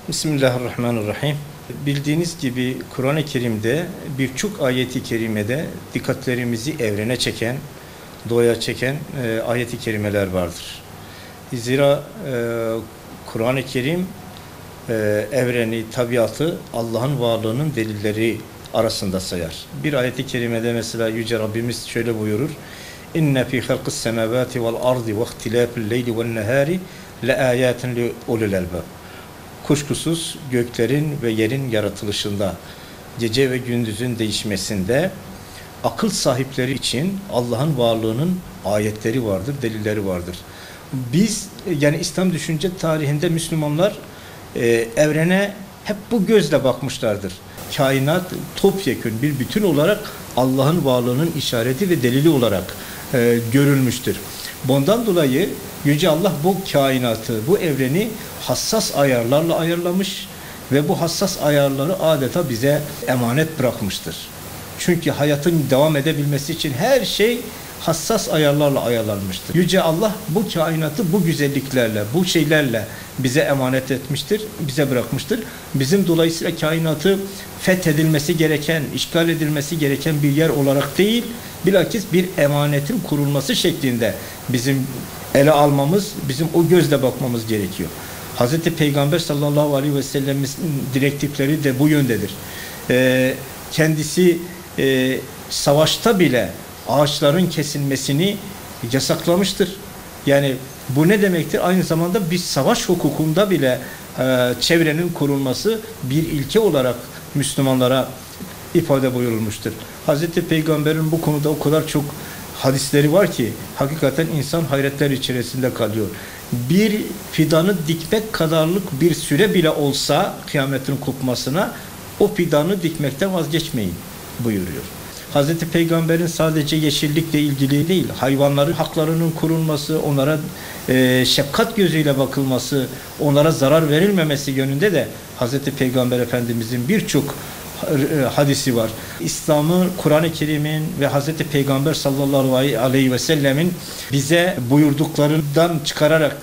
Bismillahirrahmanirrahim. Bildiğiniz gibi Kur'an-ı Kerim'de birçok ayeti kerimede dikkatlerimizi evrene çeken, doğaya çeken ayeti kerimeler vardır. Zira Kur'an-ı Kerim evreni, tabiatı Allah'ın varlığının delilleri arasında sayar. Bir ayeti kerimede mesela Yüce Rabbimiz şöyle buyurur: İnne fî halqis semâvâti vel ardı ve ihtilâfil leyli ven nehâri le âyâtin li ulul albab. Kuşkusuz göklerin ve yerin yaratılışında, gece ve gündüzün değişmesinde akıl sahipleri için Allah'ın varlığının ayetleri vardır, delilleri vardır. Biz yani İslam düşünce tarihinde Müslümanlar evrene hep bu gözle bakmışlardır. Kainat topyekün bir bütün olarak Allah'ın varlığının işareti ve delili olarak görülmüştür. Bundan dolayı Yüce Allah bu kainatı, bu evreni hassas ayarlarla ayarlamış ve bu hassas ayarları adeta bize emanet bırakmıştır. Çünkü hayatın devam edebilmesi için her şey hassas ayarlarla ayarlanmıştır. Yüce Allah bu kainatı bu güzelliklerle, bu şeylerle bize emanet etmiştir, bize bırakmıştır. Bizim dolayısıyla kainatı fethedilmesi gereken, işgal edilmesi gereken bir yer olarak değil, bilakis bir emanetin kurulması şeklinde bizim ele almamız, bizim o gözle bakmamız gerekiyor. Hz. Peygamber sallallahu aleyhi ve sellem'in direktifleri de bu yöndedir. Kendisi savaşta bile ağaçların kesilmesini yasaklamıştır. Yani bu ne demektir? Aynı zamanda bir savaş hukukunda bile çevrenin korunması bir ilke olarak Müslümanlara ifade buyurulmuştur. Hz. Peygamber'in bu konuda o kadar çok hadisleri var ki hakikaten insan hayretler içerisinde kalıyor. Bir fidanı dikmek kadarlık bir süre bile olsa kıyametin kopmasına o fidanı dikmekten vazgeçmeyin buyuruyor. Hz. Peygamber'in sadece yeşillikle ilgili değil, hayvanların haklarının korunması, onlara şefkat gözüyle bakılması, onlara zarar verilmemesi yönünde de Hz. Peygamber Efendimizin birçok hadisi var. İslam'ı, Kur'an-ı Kerim'in ve Hz. Peygamber sallallahu aleyhi ve sellemin bize buyurduklarından çıkararak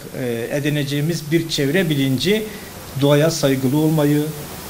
edineceğimiz bir çevre bilinci, doğaya saygılı olmayı,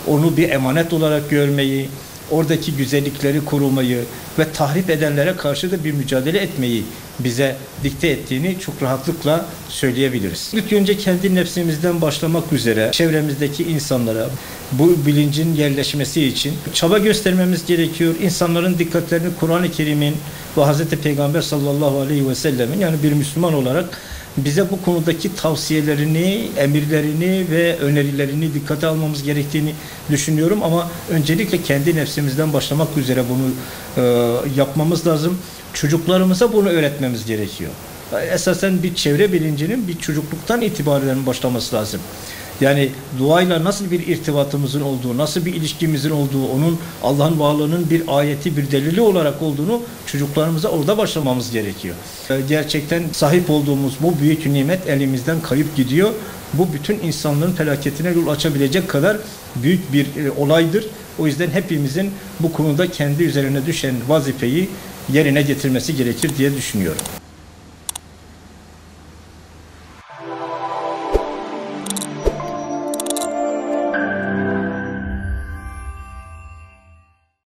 onu bir emanet olarak görmeyi, oradaki güzellikleri korumayı ve tahrip edenlere karşı da bir mücadele etmeyi bize dikte ettiğini çok rahatlıkla söyleyebiliriz. İlk önce kendi nefsimizden başlamak üzere çevremizdeki insanlara bu bilincin yerleşmesi için çaba göstermemiz gerekiyor. İnsanların dikkatlerini Kur'an-ı Kerim'in ve Hz. Peygamber sallallahu aleyhi ve sellemin, yani bir Müslüman olarak bize bu konudaki tavsiyelerini, emirlerini ve önerilerini dikkate almamız gerektiğini düşünüyorum. Ama öncelikle kendi nefsimizden başlamak üzere bunu yapmamız lazım. Çocuklarımıza bunu öğretmemiz gerekiyor. Esasen bir çevre bilincinin bir çocukluktan itibaren başlaması lazım. Yani doğayla nasıl bir irtibatımızın olduğu, nasıl bir ilişkimizin olduğu, onun Allah'ın varlığının bir ayeti, bir delili olarak olduğunu çocuklarımıza orada başlamamız gerekiyor. Gerçekten sahip olduğumuz bu büyük nimet elimizden kayıp gidiyor. Bu bütün insanların felaketine yol açabilecek kadar büyük bir olaydır. O yüzden hepimizin bu konuda kendi üzerine düşen vazifeyi yerine getirmesi gerekir diye düşünüyorum.